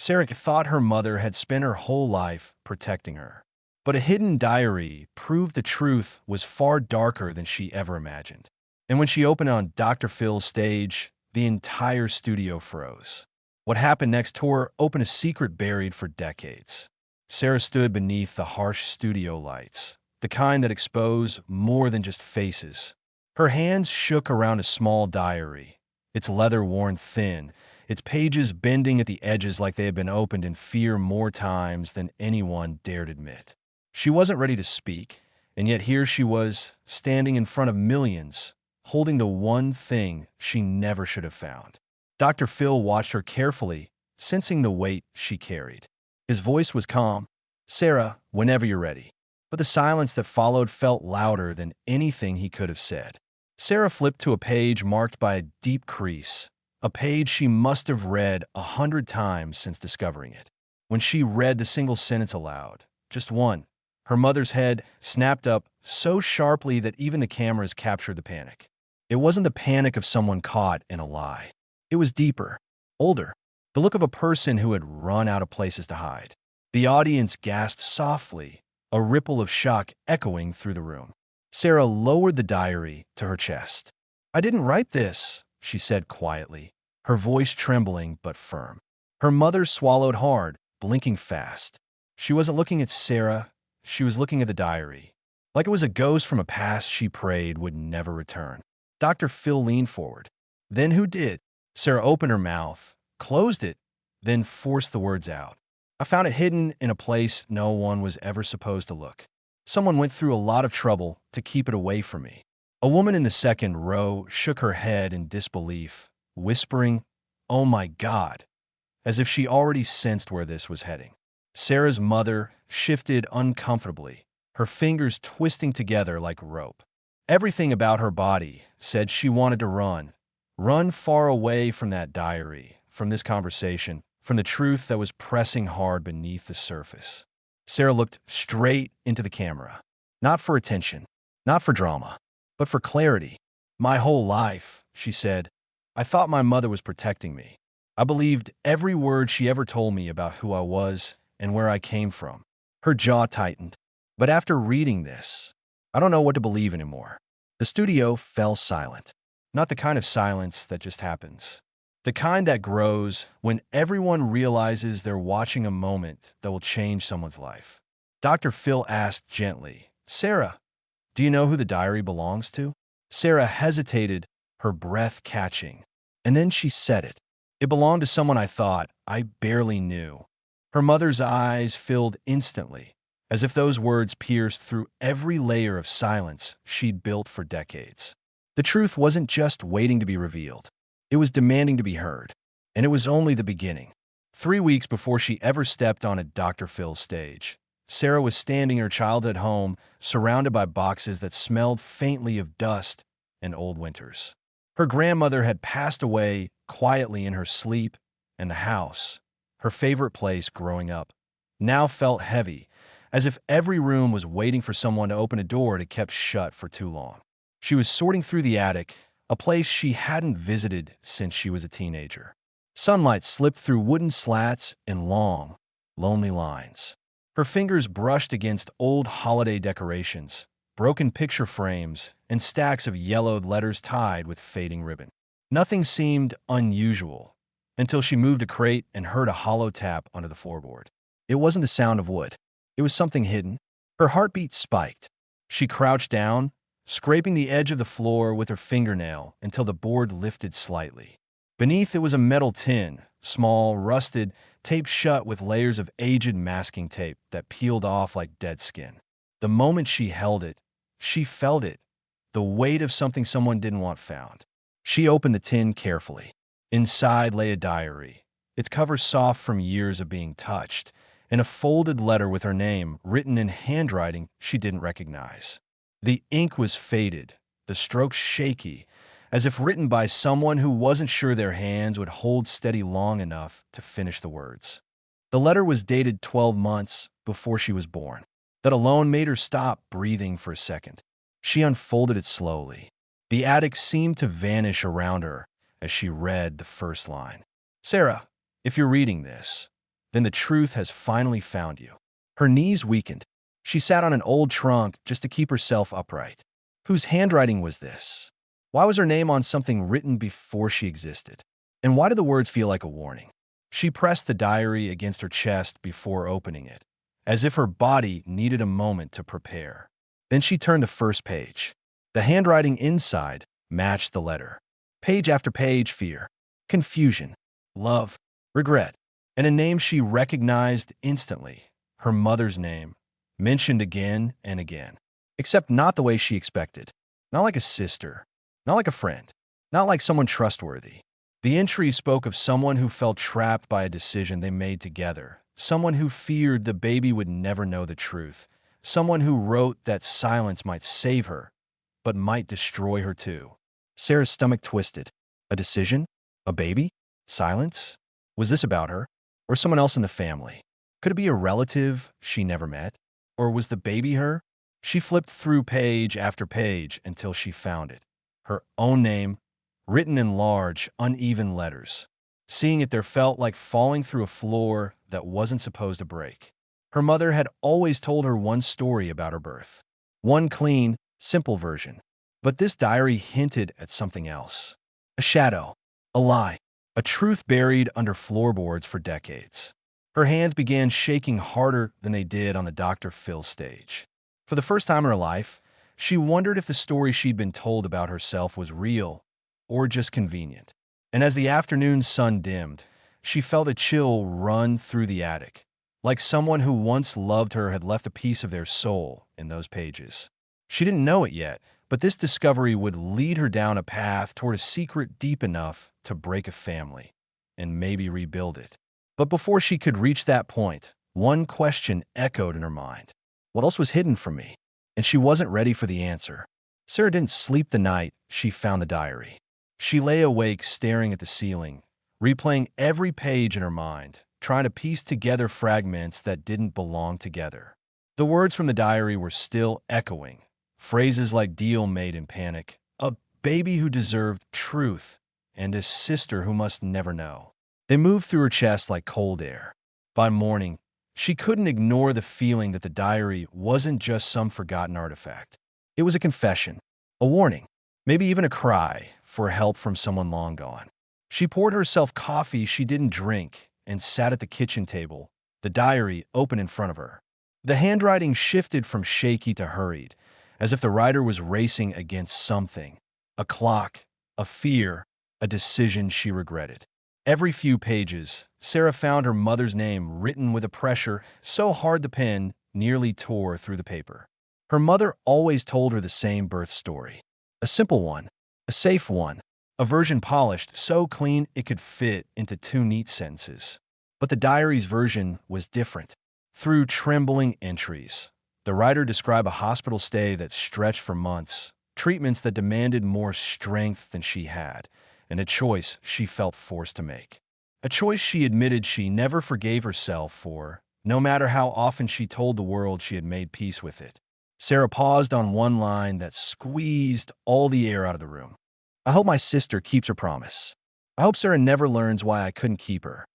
Sarah thought her mother had spent her whole life protecting her. But a hidden diary proved the truth was far darker than she ever imagined. And when she opened on Dr. Phil's stage, the entire studio froze. What happened next tore open a secret buried for decades. Sarah stood beneath the harsh studio lights, the kind that expose more than just faces. Her hands shook around a small diary, its leather worn thin, its pages bending at the edges like they had been opened in fear more times than anyone dared admit. She wasn't ready to speak, and yet here she was, standing in front of millions, holding the one thing she never should have found. Dr. Phil watched her carefully, sensing the weight she carried. His voice was calm. "Sarah, whenever you're ready." But the silence that followed felt louder than anything he could have said. Sarah flipped to a page marked by a deep crease, a page she must have read 100 times since discovering it. When she read the single sentence aloud, just one, her mother's head snapped up so sharply that even the cameras captured the panic. It wasn't the panic of someone caught in a lie. It was deeper, older, the look of a person who had run out of places to hide. The audience gasped softly, a ripple of shock echoing through the room. Sarah lowered the diary to her chest. "I didn't write this," she said quietly, her voice trembling but firm. Her mother swallowed hard, blinking fast. She wasn't looking at Sarah, she was looking at the diary. Like it was a ghost from a past she prayed would never return. Dr. Phil leaned forward. "Then who did?" Sarah opened her mouth, closed it, then forced the words out. "I found it hidden in a place no one was ever supposed to look. Someone went through a lot of trouble to keep it away from me." A woman in the second row shook her head in disbelief, whispering, "Oh my God," as if she already sensed where this was heading. Sarah's mother shifted uncomfortably, her fingers twisting together like rope. Everything about her body said she wanted to run far away from that diary, from this conversation, from the truth that was pressing hard beneath the surface. Sarah looked straight into the camera, not for attention, not for drama, but for clarity. "My whole life," she said, "I thought my mother was protecting me. I believed every word she ever told me about who I was and where I came from." Her jaw tightened. "But after reading this, I don't know what to believe anymore." The studio fell silent. Not the kind of silence that just happens. The kind that grows when everyone realizes they're watching a moment that will change someone's life. Dr. Phil asked gently, "Sarah, do you know who the diary belongs to?" Sarah hesitated, her breath catching. And then she said it. "It belonged to someone I thought I barely knew." Her mother's eyes filled instantly, as if those words pierced through every layer of silence she'd built for decades. The truth wasn't just waiting to be revealed. It was demanding to be heard. And it was only the beginning. 3 weeks before she ever stepped on a Dr. Phil stage, Sarah was standing in her childhood home, surrounded by boxes that smelled faintly of dust and old winters. Her grandmother had passed away quietly in her sleep, and the house, her favorite place growing up, now felt heavy, as if every room was waiting for someone to open a door it had kept shut for too long. She was sorting through the attic, a place she hadn't visited since she was a teenager. Sunlight slipped through wooden slats in long, lonely lines. Her fingers brushed against old holiday decorations, broken picture frames, and stacks of yellowed letters tied with fading ribbon. Nothing seemed unusual until she moved a crate and heard a hollow tap under the floorboard. It wasn't the sound of wood. It was something hidden. Her heartbeat spiked. She crouched down, scraping the edge of the floor with her fingernail until the board lifted slightly. Beneath it was a metal tin, small, rusted, taped shut with layers of aged masking tape that peeled off like dead skin. The moment she held it, she felt it, the weight of something someone didn't want found. She opened the tin carefully. Inside lay a diary, its cover soft from years of being touched, and a folded letter with her name written in handwriting she didn't recognize. The ink was faded, the strokes shaky, as if written by someone who wasn't sure their hands would hold steady long enough to finish the words. The letter was dated 12 months before she was born. That alone made her stop breathing for a second. She unfolded it slowly. The attic seemed to vanish around her as she read the first line. "Sarah, if you're reading this, then the truth has finally found you. Her knees weakened. She sat on an old trunk just to keep herself upright. Whose handwriting was this? Why was her name on something written before she existed? And why did the words feel like a warning? She pressed the diary against her chest before opening it, as if her body needed a moment to prepare. Then she turned the first page. The handwriting inside matched the letter. Page after page, fear, confusion, love, regret, and a name she recognized instantly, her mother's name, mentioned again and again, except not the way she expected. Not like a sister, not like a friend, not like someone trustworthy. The entry spoke of someone who felt trapped by a decision they made together, someone who feared the baby would never know the truth, someone who wrote that silence might save her, but might destroy her too. Sarah's stomach twisted. A decision? A baby? Silence? Was this about her? Or someone else in the family? Could it be a relative she never met? Or was the baby her? She flipped through page after page until she found it. Her own name, written in large, uneven letters. Seeing it there felt like falling through a floor that wasn't supposed to break. Her mother had always told her one story about her birth. One clean, simple version. But this diary hinted at something else. A shadow. A lie. A truth buried under floorboards for decades. Her hands began shaking harder than they did on the Dr. Phil stage. For the first time in her life, she wondered if the story she'd been told about herself was real or just convenient. And as the afternoon sun dimmed, she felt a chill run through the attic, like someone who once loved her had left a piece of their soul in those pages. She didn't know it yet, but this discovery would lead her down a path toward a secret deep enough to break a family and maybe rebuild it. But before she could reach that point, one question echoed in her mind. What else was hidden from me? And she wasn't ready for the answer. Sarah didn't sleep the night she found the diary. She lay awake staring at the ceiling, replaying every page in her mind, trying to piece together fragments that didn't belong together. The words from the diary were still echoing. Phrases like deal made in panic, a baby who deserved truth, and a sister who must never know. They moved through her chest like cold air. By morning, she couldn't ignore the feeling that the diary wasn't just some forgotten artifact. It was a confession, a warning, maybe even a cry for help from someone long gone. She poured herself coffee she didn't drink and sat at the kitchen table, the diary open in front of her. The handwriting shifted from shaky to hurried, as if the writer was racing against something, a clock, a fear, a decision she regretted. Every few pages, Sarah found her mother's name written with a pressure so hard the pen nearly tore through the paper. Her mother always told her the same birth story. A simple one, a safe one, a version polished so clean it could fit into two neat sentences. But the diary's version was different. Through trembling entries, the writer described a hospital stay that stretched for months, treatments that demanded more strength than she had, and a choice she felt forced to make. A choice she admitted she never forgave herself for, no matter how often she told the world she had made peace with it. Sarah paused on one line that squeezed all the air out of the room. I hope my sister keeps her promise. I hope Sarah never learns why I couldn't keep her.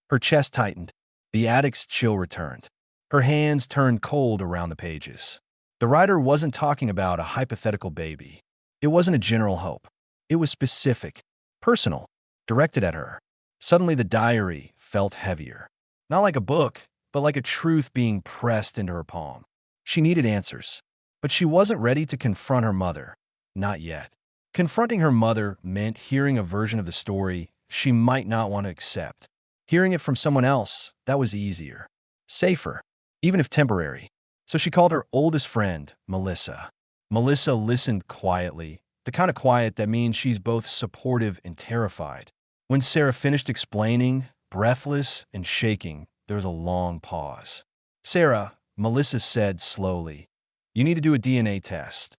Her chest tightened. The attic's chill returned. Her hands turned cold around the pages. The writer wasn't talking about a hypothetical baby. It wasn't a general hope. It was specific, personal, directed at her. Suddenly the diary felt heavier. Not like a book, but like a truth being pressed into her palm. She needed answers, but she wasn't ready to confront her mother. Not yet. Confronting her mother meant hearing a version of the story she might not want to accept. Hearing it from someone else, that was easier. Safer, even if temporary. So she called her oldest friend, Melissa. Melissa listened quietly, the kind of quiet that means she's both supportive and terrified. When Sarah finished explaining, breathless and shaking, there was a long pause. Sarah, Melissa said slowly, you need to do a DNA test.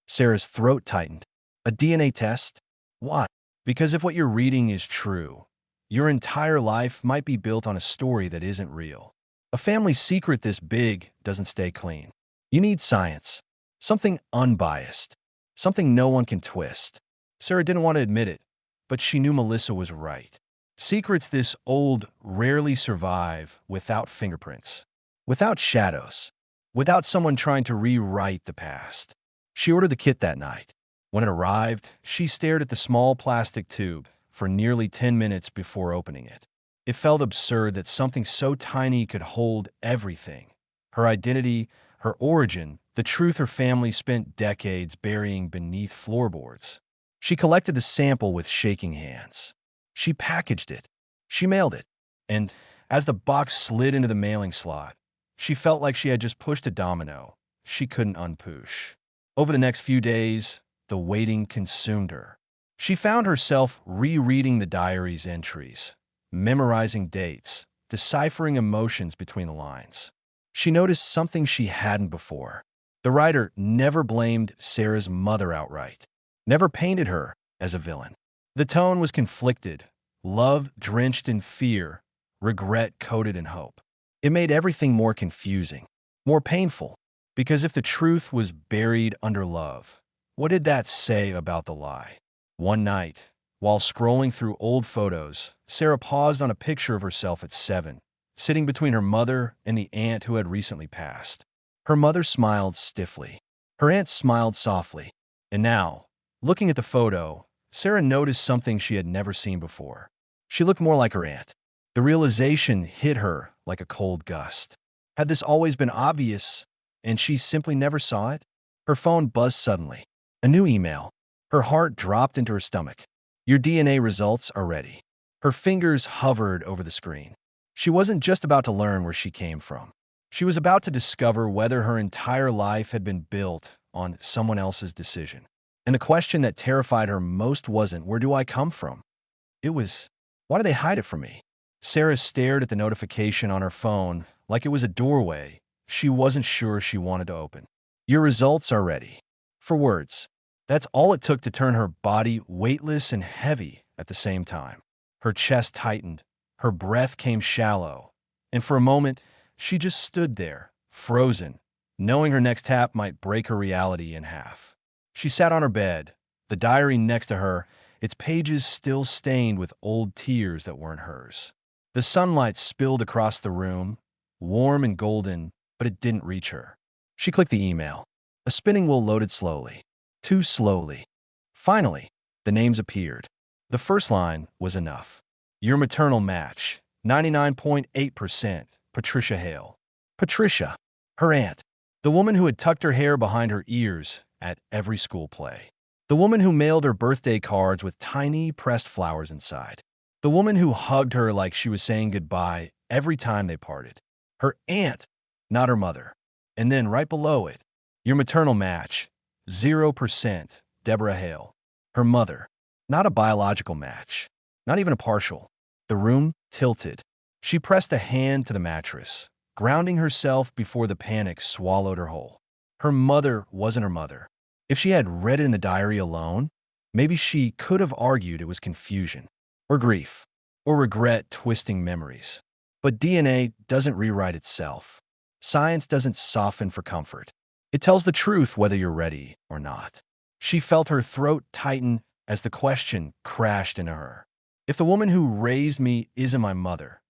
Sarah's throat tightened. A DNA test? Why? Because if what you're reading is true, your entire life might be built on a story that isn't real. A family secret this big doesn't stay clean. You need science, something unbiased, something no one can twist. Sarah didn't want to admit it, but she knew Melissa was right. Secrets this old rarely survive without fingerprints, without shadows, without someone trying to rewrite the past. She ordered the kit that night. When it arrived, she stared at the small plastic tube for nearly 10 minutes before opening it. It felt absurd that something so tiny could hold everything: her identity, her origin, the truth her family spent decades burying beneath floorboards. She collected the sample with shaking hands. She packaged it. She mailed it. And as the box slid into the mailing slot, she felt like she had just pushed a domino she couldn't unpush. Over the next few days, the waiting consumed her. She found herself rereading the diary's entries, memorizing dates, deciphering emotions between the lines. She noticed something she hadn't before. The writer never blamed Sarah's mother outright, never painted her as a villain. The tone was conflicted, love drenched in fear, regret coated in hope. It made everything more confusing, more painful, because if the truth was buried under love, what did that say about the lie? One night, while scrolling through old photos, Sarah paused on a picture of herself at 7, sitting between her mother and the aunt who had recently passed. Her mother smiled stiffly. Her aunt smiled softly. And now, looking at the photo, Sarah noticed something she had never seen before. She looked more like her aunt. The realization hit her like a cold gust. Had this always been obvious, and she simply never saw it? Her phone buzzed suddenly. A new email. Her heart dropped into her stomach. Your DNA results are ready. Her fingers hovered over the screen. She wasn't just about to learn where she came from. She was about to discover whether her entire life had been built on someone else's decision. And the question that terrified her most wasn't, where do I come from? It was, why do they hide it from me? Sarah stared at the notification on her phone like it was a doorway she wasn't sure she wanted to open. Your results are ready. For words. That's all it took to turn her body weightless and heavy at the same time. Her chest tightened, her breath came shallow, and for a moment, she just stood there, frozen, knowing her next tap might break her reality in half. She sat on her bed, the diary next to her, its pages still stained with old tears that weren't hers. The sunlight spilled across the room, warm and golden, but it didn't reach her. She clicked the email. A spinning wheel loaded slowly. Too slowly. Finally, the names appeared. The first line was enough. Your maternal match, 99.8%, Patricia Hale. Patricia, her aunt. The woman who had tucked her hair behind her ears at every school play. The woman who mailed her birthday cards with tiny pressed flowers inside. The woman who hugged her like she was saying goodbye every time they parted. Her aunt, not her mother. And then right below it, your maternal match, 0%, Deborah Hale. Her mother, not a biological match, not even a partial. The room tilted. She pressed a hand to the mattress, grounding herself before the panic swallowed her whole. Her mother wasn't her mother. If she had read it in the diary alone, maybe she could have argued it was confusion, or grief, or regret twisting memories. But DNA doesn't rewrite itself. Science doesn't soften for comfort. It tells the truth whether you're ready or not. She felt her throat tighten as the question crashed into her. If the woman who raised me isn't my mother,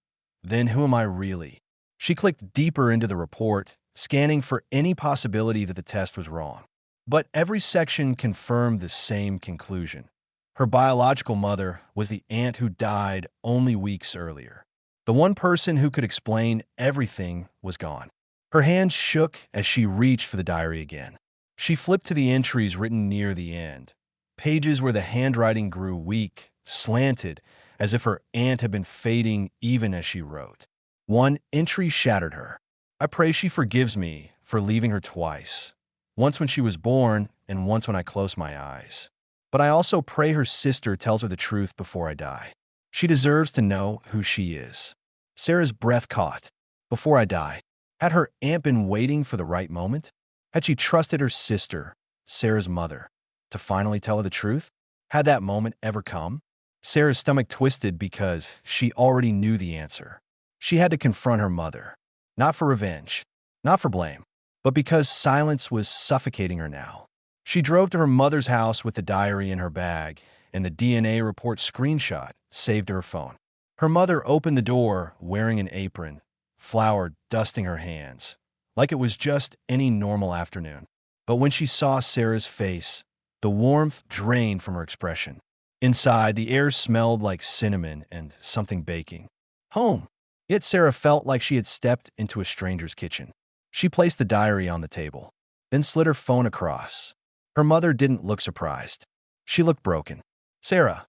then who am I really? She clicked deeper into the report, scanning for any possibility that the test was wrong. But every section confirmed the same conclusion. Her biological mother was the aunt who died only weeks earlier. The one person who could explain everything was gone. Her hand shook as she reached for the diary again. She flipped to the entries written near the end, pages where the handwriting grew weak, slanted, as if her aunt had been fading even as she wrote. One entry shattered her. I pray she forgives me for leaving her twice, once when she was born and once when I closed my eyes. But I also pray her sister tells her the truth before I die. She deserves to know who she is. Sarah's breath caught. Before I die. Had her aunt been waiting for the right moment? Had she trusted her sister, Sarah's mother, to finally tell her the truth? Had that moment ever come? Sarah's stomach twisted because she already knew the answer. She had to confront her mother, not for revenge, not for blame, but because silence was suffocating her now. She drove to her mother's house with the diary in her bag and the DNA report screenshot saved to her phone. Her mother opened the door wearing an apron, flour dusting her hands, like it was just any normal afternoon. But when she saw Sarah's face, the warmth drained from her expression. Inside, the air smelled like cinnamon and something baking. Home. Yet Sarah felt like she had stepped into a stranger's kitchen. She placed the diary on the table, then slid her phone across. Her mother didn't look surprised. She looked broken. "Sarah,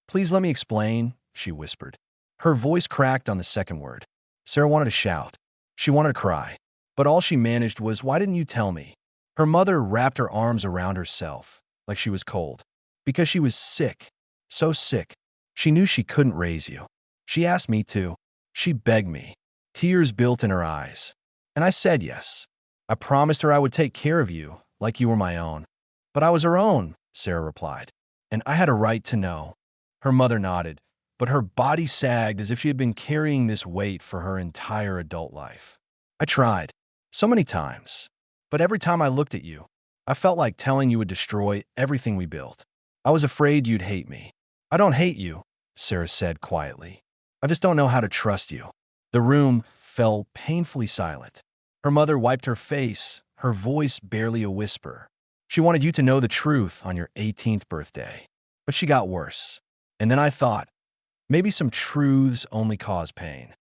please let me explain," she whispered. Her voice cracked on the second word. Sarah wanted to shout. She wanted to cry. But all she managed was, "Why didn't you tell me?" Her mother wrapped her arms around herself, like she was cold. Because she was sick. So sick. She knew she couldn't raise you. She asked me to. She begged me. Tears built in her eyes. And I said yes. I promised her I would take care of you, like you were my own. But I was her own, Sarah replied. And I had a right to know. Her mother nodded, but her body sagged as if she had been carrying this weight for her entire adult life. I tried. So many times. But every time I looked at you, I felt like telling you would destroy everything we built. I was afraid you'd hate me. I don't hate you, Sarah said quietly. I just don't know how to trust you. The room fell painfully silent. Her mother wiped her face, her voice barely a whisper. She wanted you to know the truth on your 18th birthday. But she got worse. And then I thought, maybe some truths only cause pain.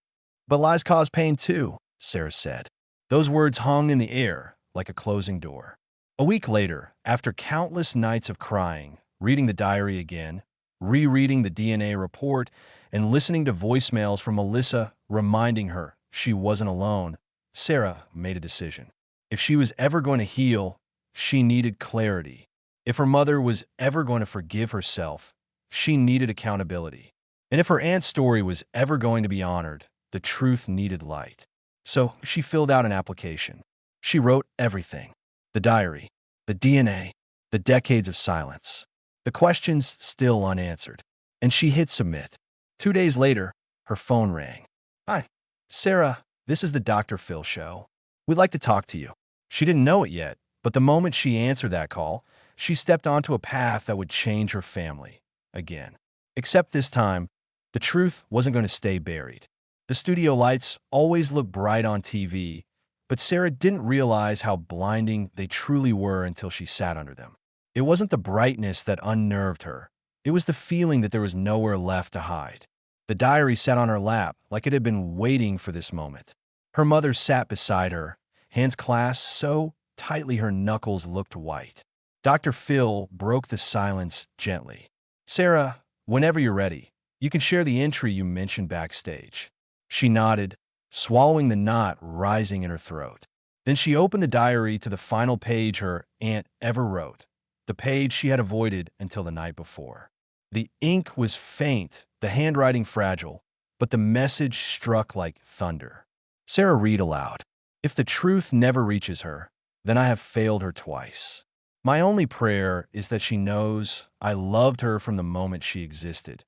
But lies cause pain too, Sarah said. Those words hung in the air like a closing door. A week later, after countless nights of crying, reading the diary again, rereading the DNA report, and listening to voicemails from Melissa reminding her she wasn't alone, Sarah made a decision. If she was ever going to heal, she needed clarity. If her mother was ever going to forgive herself, she needed accountability. And if her aunt's story was ever going to be honored, the truth needed light. So she filled out an application. She wrote everything. The diary, the DNA, the decades of silence. The questions still unanswered. And she hit submit. 2 days later, her phone rang. "Hi, Sarah, this is the Dr. Phil show. We'd like to talk to you." She didn't know it yet, but the moment she answered that call, she stepped onto a path that would change her family again. Except this time, the truth wasn't going to stay buried. The studio lights always looked bright on TV, but Sarah didn't realize how blinding they truly were until she sat under them. It wasn't the brightness that unnerved her. It was the feeling that there was nowhere left to hide. The diary sat on her lap like it had been waiting for this moment. Her mother sat beside her, hands clasped so tightly her knuckles looked white. Dr. Phil broke the silence gently. "Sarah, whenever you're ready, you can share the entry you mentioned backstage." She nodded, swallowing the knot rising in her throat. Then she opened the diary to the final page her aunt ever wrote, the page she had avoided until the night before. The ink was faint, the handwriting fragile, but the message struck like thunder. Sarah read aloud. "If the truth never reaches her, then I have failed her twice. My only prayer is that she knows I loved her from the moment she existed,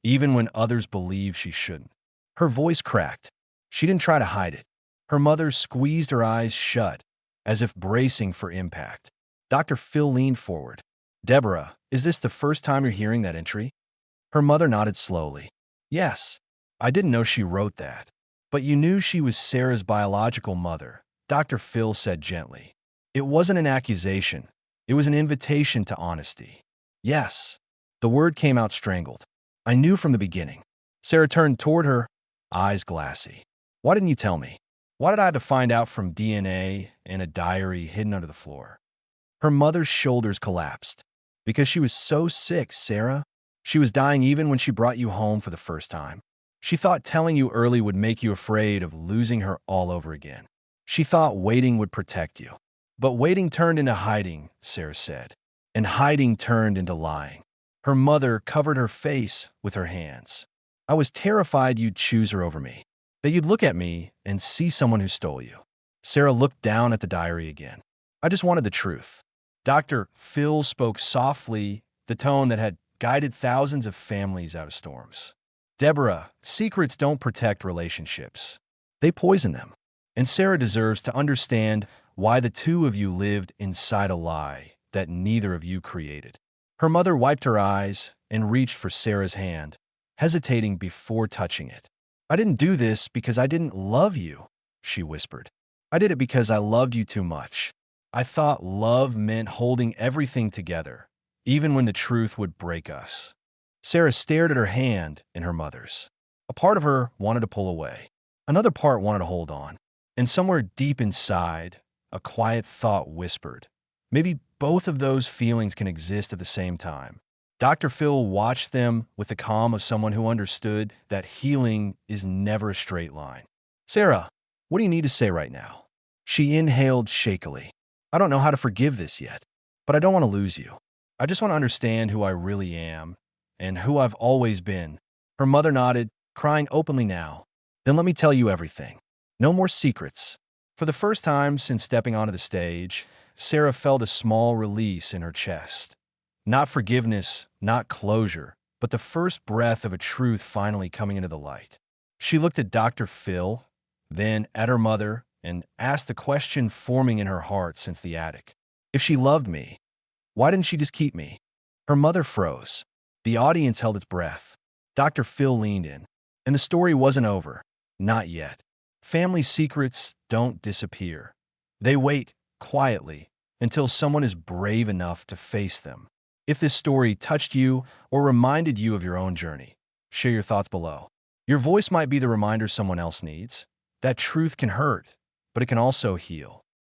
even when others believe she shouldn't." Her voice cracked. She didn't try to hide it. Her mother squeezed her eyes shut, as if bracing for impact. Dr. Phil leaned forward. "Deborah, is this the first time you're hearing that entry?" Her mother nodded slowly. "Yes, I didn't know she wrote that. But you knew she was Sarah's biological mother," Dr. Phil said gently. "It wasn't an accusation. It was an invitation to honesty." "Yes." The word came out strangled. "I knew from the beginning." Sarah turned toward her, eyes glassy. "Why didn't you tell me? Why did I have to find out from DNA and a diary hidden under the floor?" Her mother's shoulders collapsed. "Because she was so sick, Sarah. She was dying even when she brought you home for the first time. She thought telling you early would make you afraid of losing her all over again. She thought waiting would protect you. But waiting turned into hiding," Sarah said. "And hiding turned into lying." Her mother covered her face with her hands. "I was terrified you'd choose her over me, that you'd look at me and see someone who stole you." Sarah looked down at the diary again. "I just wanted the truth." Dr. Phil spoke softly, the tone that had guided thousands of families out of storms. "Deborah, secrets don't protect relationships. They poison them. And Sarah deserves to understand why the two of you lived inside a lie that neither of you created." Her mother wiped her eyes and reached for Sarah's hand. hesitating before touching it. "I didn't do this because I didn't love you," she whispered. "I did it because I loved you too much. I thought love meant holding everything together, even when the truth would break us." Sarah stared at her hand in her mother's. A part of her wanted to pull away. Another part wanted to hold on. And somewhere deep inside, a quiet thought whispered, maybe both of those feelings can exist at the same time. Dr. Phil watched them with the calm of someone who understood that healing is never a straight line. "Sarah, what do you need to say right now?" She inhaled shakily. "I don't know how to forgive this yet, but I don't want to lose you. I just want to understand who I really am and who I've always been." Her mother nodded, crying openly now. "Then let me tell you everything. No more secrets." For the first time since stepping onto the stage, Sarah felt a small release in her chest. Not forgiveness, not closure, but the first breath of a truth finally coming into the light. She looked at Dr. Phil, then at her mother, and asked the question forming in her heart since the attic. If she loved me, why didn't she just keep me? Her mother froze. The audience held its breath. Dr. Phil leaned in. And the story wasn't over. Not yet. Family secrets don't disappear. They wait quietly until someone is brave enough to face them. If this story touched you or reminded you of your own journey, share your thoughts below. Your voice might be the reminder someone else needs. That truth can hurt, but it can also heal.